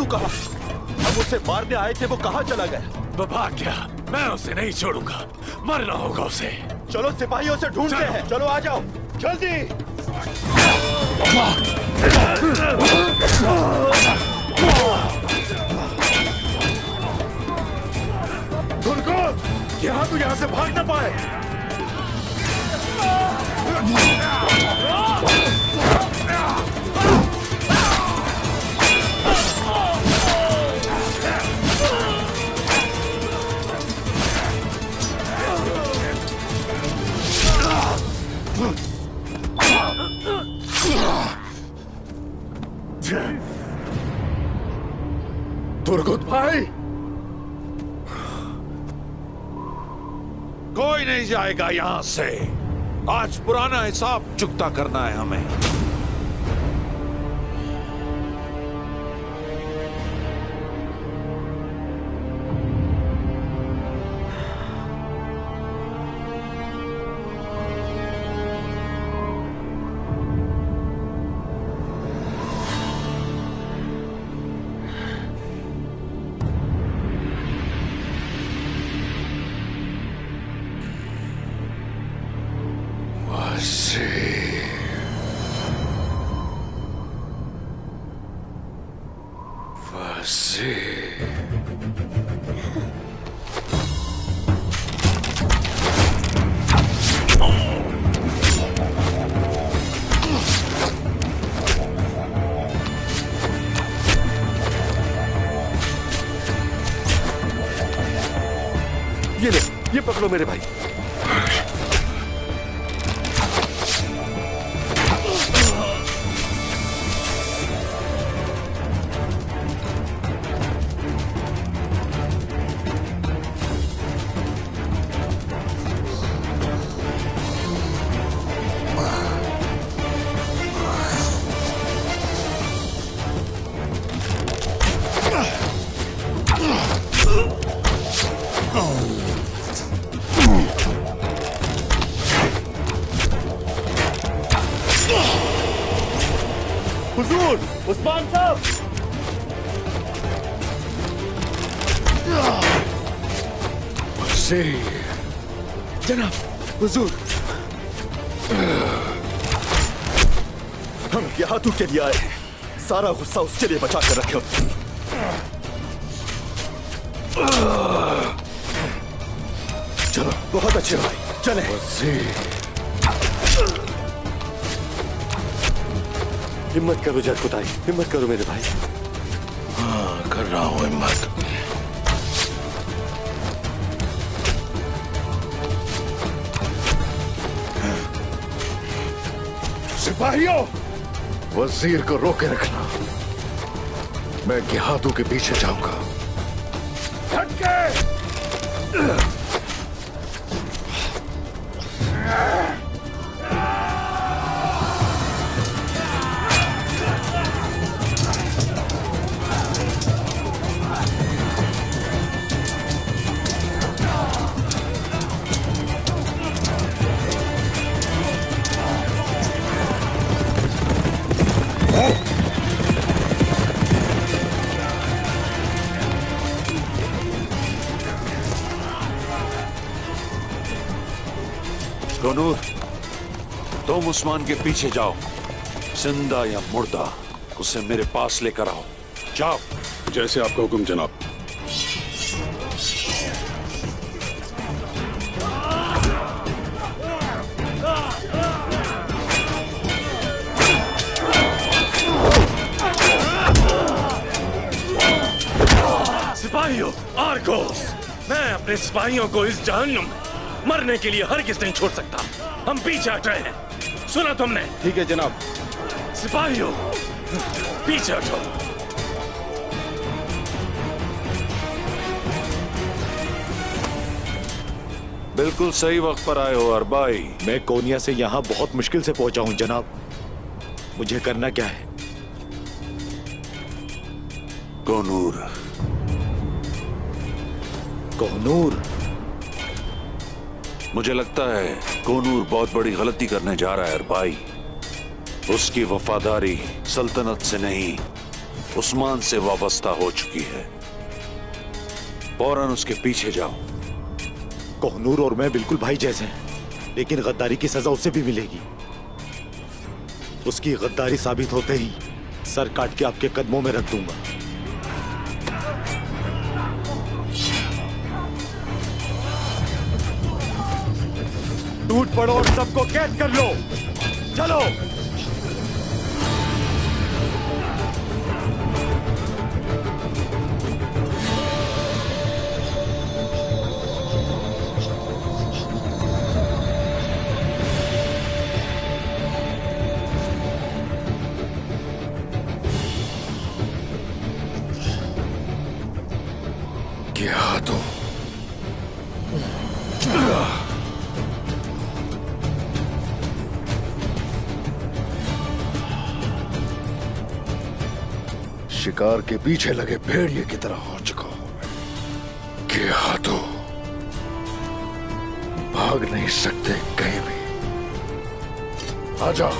तू कहा? हम उसे मारने आए थे, वो कहाँ चला गया? वो भाग गया। मैं उसे नहीं छोड़ूंगा, मरना होगा उसे। चलो सिपाहियों से ढूंढते हैं। चलो आ जाओ जल्दी। तुर्को, यहाँ तू यहाँ से भाग ना पाए। तुर्गुत भाई, कोई नहीं जाएगा यहां से। आज पुराना हिसाब चुकता करना है हमें। ये ले, ये पकड़ो मेरे भाई। हुजूर, उस्मान साहब। जनाब, हुजूर, हम यहाँ तू के लिए आए हैं। सारा गुस्सा उसके लिए बचा कर रखे हो। चलो, बहुत अच्छे भाई, चले। हिम्मत करो जरकुताई, हिम्मत करो मेरे भाई। हाँ, कर रहा हूं हिम्मत। सिपाहियों, वजीर को रोके रखना। मैं गिहादू के पीछे जाऊंगा। कोनूर, तुम उस्मान के पीछे जाओ। जिंदा या मुर्दा, उसे मेरे पास लेकर आओ। जाओ। जैसे आपका हुक्म जनाब। सिपाहियों, आर्गोस, मैं अपने सिपाहियों को इस जहन्नुम में मरने के लिए हरगिज़ नहीं छोड़ सकता। हम पीछे हट रहे हैं। सुना तुमने? ठीक है जनाब। सिपाहियों, पीछे हटो। बिल्कुल सही वक्त पर आए हो अरबाई। मैं कोनिया से यहाँ बहुत मुश्किल से पहुंचा हूँ जनाब। मुझे करना क्या है? कोनूर। कोहनूर? मुझे लगता है कोनूर बहुत बड़ी गलती करने जा रहा है अरबाई। उसकी वफादारी सल्तनत से नहीं, उस्मान से वाबस्ता हो चुकी है। फौरन उसके पीछे जाओ। कोहनूर और मैं बिल्कुल भाई जैसे हैं, लेकिन गद्दारी की सजा उसे भी मिलेगी। उसकी गद्दारी साबित होते ही सर काट के आपके कदमों में रख दूंगा। टूट पड़ो और सबको कैद कर लो। चलो। क्या तो शिकार के पीछे लगे भेड़िए की तरह हो चुका हूं मैं। क्या तो भाग नहीं सकते कहीं भी। आ जाओ।